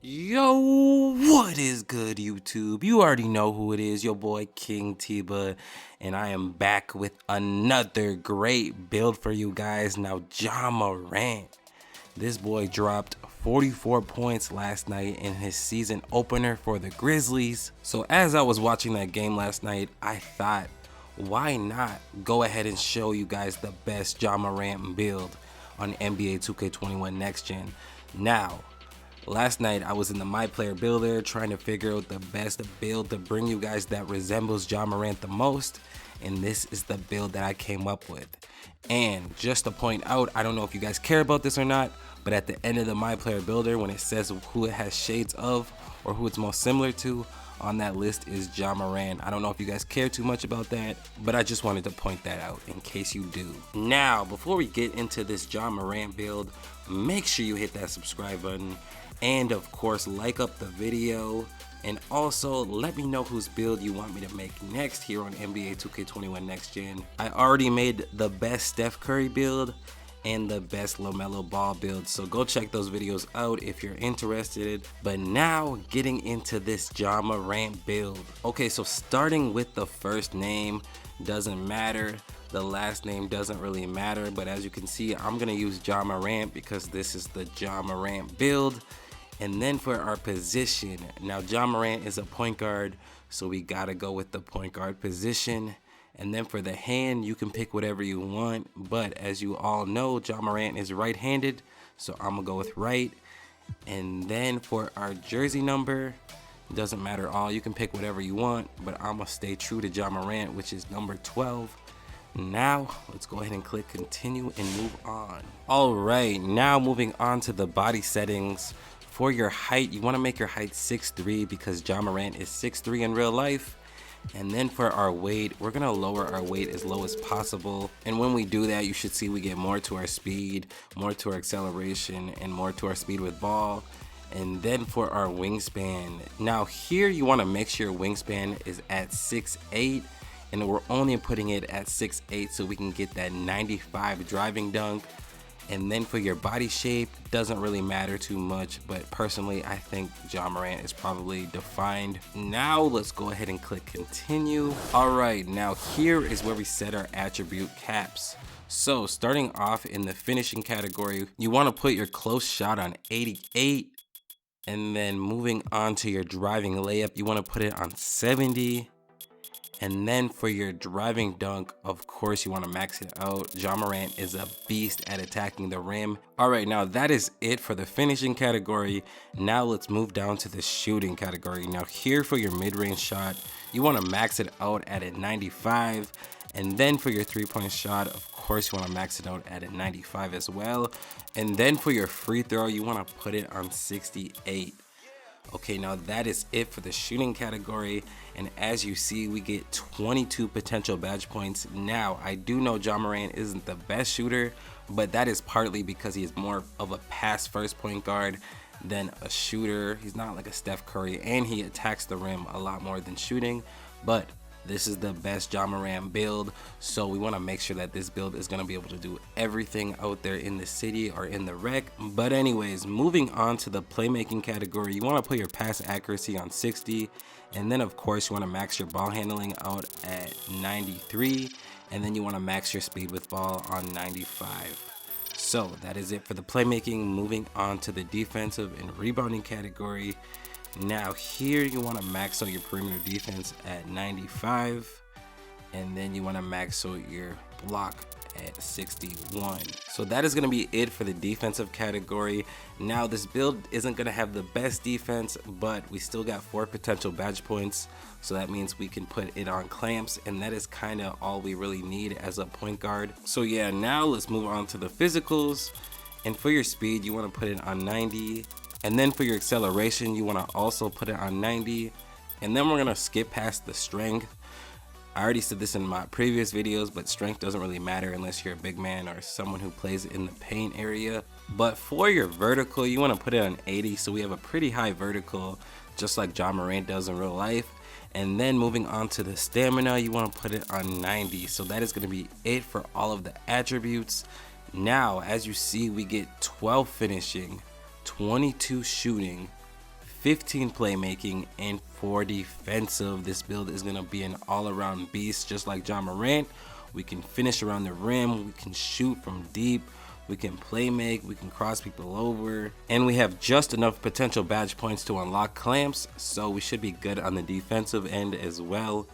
Yo, what is good, YouTube? You already know who it is, your boy King Tiba, and I am back with another great build for you guys. Now, Morant, this boy dropped 44 points last night in his season opener for the Grizzlies. So as I was watching that game last night, I thought, why not go ahead and show you guys the best Morant build on NBA 2K21 Next Gen. Now, last night I was in the My Player Builder trying to figure out the best build to bring you guys that resembles Morant the most, and this is the build that I came up with. And just to point out, I don't know if you guys care about this or not, but at the end of the My Player Builder, when it says who it has shades of or who it's most similar to, on that list is Morant. I don't know if you guys care too much about that, but I just wanted to point that out in case you do. Now, before we get into this Morant build, make sure you hit that subscribe button, and of course like up the video, and also let me know whose build you want me to make next here on NBA 2K21 Next Gen. I already made the best Steph Curry build and the best LaMelo Ball build, so go check those videos out if you're interested. But now getting into this Morant build. Okay, so starting with the first name doesn't matter, the last name doesn't really matter, but as you can see, I'm gonna use Morant because this is the Morant build. And then for our position, now Morant is a point guard, so we gotta go with the point guard position. And then for the hand, you can pick whatever you want, but as you all know, Morant is right-handed, so I'm gonna go with right. And then for our jersey number, doesn't matter at all, you can pick whatever you want, but I'm gonna stay true to Morant, which is number 12. Now let's go ahead and click continue and move on. All right, now moving on to the body settings. For your height, you want to make your height 6'3" because Morant is 6'3" in real life. And then for our weight, we're gonna lower our weight as low as possible. And when we do that, you should see we get more to our speed, more to our acceleration, and more to our speed with ball. And then for our wingspan, now here you want to make sure your wingspan is at 6'8", and we're only putting it at 6'8" so we can get that 95 driving dunk. And then for your body shape, doesn't really matter too much, but personally I think Morant is probably defined. Now let's go ahead and click continue. All right, now here is where we set our attribute caps. So starting off in the finishing category, you want to put your close shot on 88, and then moving on to your driving layup, you want to put it on 70. And then for your driving dunk, of course, you want to max it out. Morant is a beast at attacking the rim. All right, now that is it for the finishing category. Now let's move down to the shooting category. Now here for your mid-range shot, you want to max it out at a 95. And then for your three-point shot, of course, you want to max it out at a 95 as well. And then for your free throw, you want to put it on 68. Okay, now that is it for the shooting category, and as you see, we get 22 potential badge points. Now, I do know Morant isn't the best shooter, but that is partly because he is more of a pass-first point guard than a shooter. He's not like a Steph Curry, and he attacks the rim a lot more than shooting, but this is the best Morant build, so we want to make sure that this build is going to be able to do everything out there in the city or in the rec. But anyways, moving on to the playmaking category, you want to put your pass accuracy on 60, and then of course you want to max your ball handling out at 93, and then you want to max your speed with ball on 95. So that is it for the playmaking. Moving on to the defensive and rebounding category. Now here you want to max out your perimeter defense at 95, and then you want to max out your block at 61. So that is going to be it for the defensive category. Now this build isn't going to have the best defense, but we still got 4 potential badge points, so that means we can put it on clamps, and that is kind of all we really need as a point guard. So yeah, now let's move on to the physicals. And for your speed, you want to put it on 90. And then for your acceleration, you want to also put it on 90. And then we're going to skip past the strength. I already said this in my previous videos, but strength doesn't really matter unless you're a big man or someone who plays in the paint area. But for your vertical, you want to put it on 80, so we have a pretty high vertical, just like Morant does in real life. And then moving on to the stamina, you want to put it on 90. So that is going to be it for all of the attributes. Now, as you see, we get 12 finishing, 22 shooting, 15 playmaking, and 4 defensive. This build is going to be an all-around beast, just like Ja Morant. We can finish around the rim, we can shoot from deep, we can play make, we can cross people over, and we have just enough potential badge points to unlock clamps, so we should be good on the defensive end as well.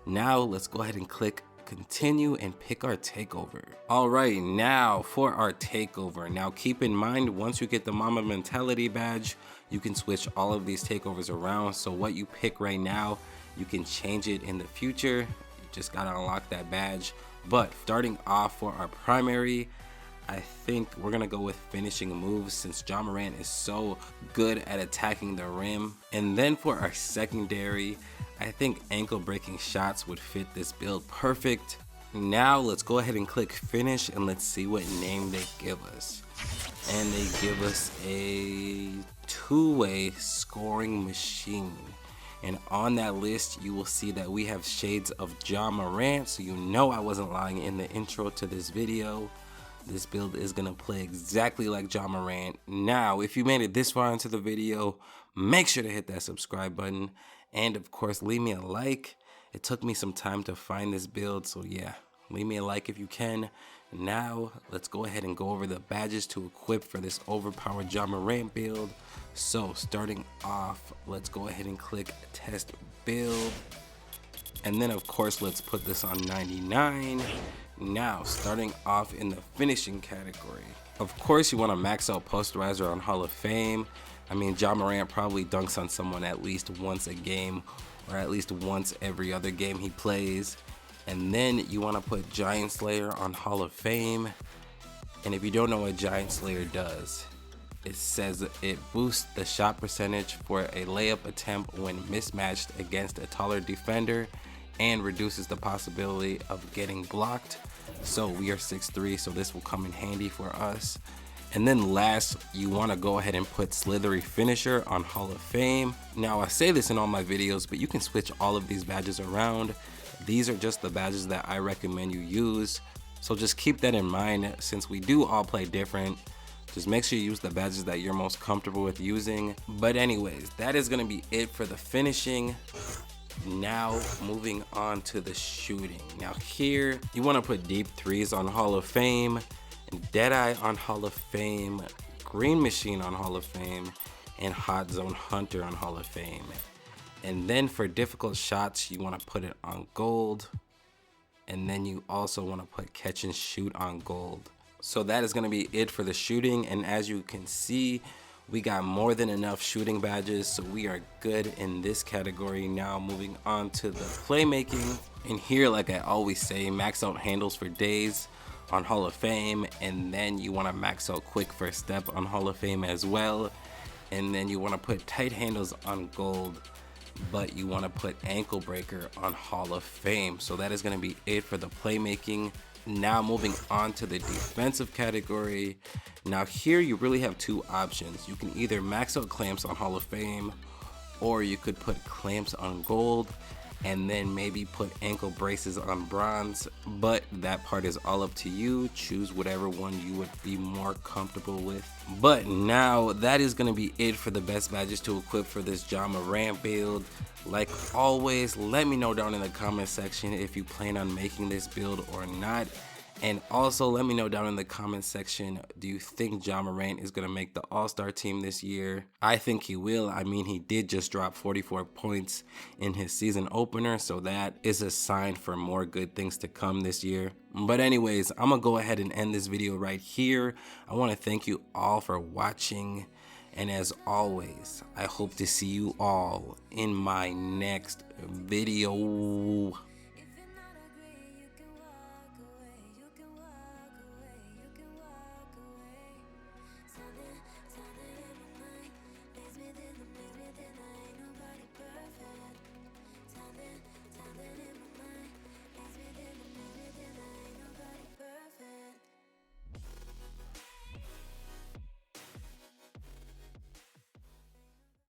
Now let's go ahead and click continue and pick our takeover. All right, now for our takeover. Now keep in mind, once you get the Mama Mentality badge, you can switch all of these takeovers around. So what you pick right now, you can change it in the future. You just gotta unlock that badge. But starting off for our primary, I think we're gonna go with finishing moves since Ja Morant is so good at attacking the rim. And then for our secondary, I think ankle breaking shots would fit this build perfect. Now let's go ahead and click finish and let's see what name they give us. And they give us a two-way scoring machine. And on that list, you will see that we have shades of Ja Morant, so you know I wasn't lying in the intro to this video. This build is gonna play exactly like Ja Morant. Now, if you made it this far into the video, make sure to hit that subscribe button. And of course, leave me a like. It took me some time to find this build, so yeah, leave me a like if you can. Now, let's go ahead and go over the badges to equip for this overpowered Ja Morant build. So, starting off, let's go ahead and click test build. And then of course, let's put this on 99. Now, starting off in the finishing category. Of course, you want to max out posterizer on Hall of Fame. I mean, Ja Morant probably dunks on someone at least once a game, or at least once every other game he plays. And then you want to put Giant Slayer on Hall of Fame. And if you don't know what Giant Slayer does, it says it boosts the shot percentage for a layup attempt when mismatched against a taller defender and reduces the possibility of getting blocked. So we are 6'3", so this will come in handy for us. And then last, you want to go ahead and put Slithery Finisher on Hall of Fame. Now, I say this in all my videos, but you can switch all of these badges around. These are just the badges that I recommend you use. So just keep that in mind, since we do all play different. Just make sure you use the badges that you're most comfortable with using. But anyways, that is going to be it for the finishing. Now moving on to the shooting. Now here, you want to put deep threes on Hall of Fame, Deadeye on Hall of Fame, Green Machine on Hall of Fame, and Hot Zone Hunter on Hall of Fame. And then for difficult shots, you want to put it on gold. And then you also want to put catch and shoot on gold. So that is going to be it for the shooting. And as you can see, we got more than enough shooting badges, so we are good in this category. Now moving on to the playmaking. And here, like I always say, max out handles for days on Hall of Fame, and then you want to max out quick first step on Hall of Fame as well. And then you want to put tight handles on gold, but you want to put ankle breaker on Hall of Fame. So that is going to be it for the playmaking. Now moving on to the defensive category. Now here you really have two options. You can either max out clamps on Hall of Fame, or you could put clamps on gold and then maybe put ankle braces on bronze, but that part is all up to you. Choose whatever one you would be more comfortable with. But now that is going to be it for the best badges to equip for this Ja Morant build. Like always, let me know down in the comment section if you plan on making this build or not. And also let me know down in the comment section, do you think Ja Morant is going to make the All-Star team this year? I think he will. I mean, he did just drop 44 points in his season opener, so that is a sign for more good things to come this year. But anyways, I'm going to go ahead and end this video right here. I want to thank you all for watching. And as always, I hope to see you all in my next video.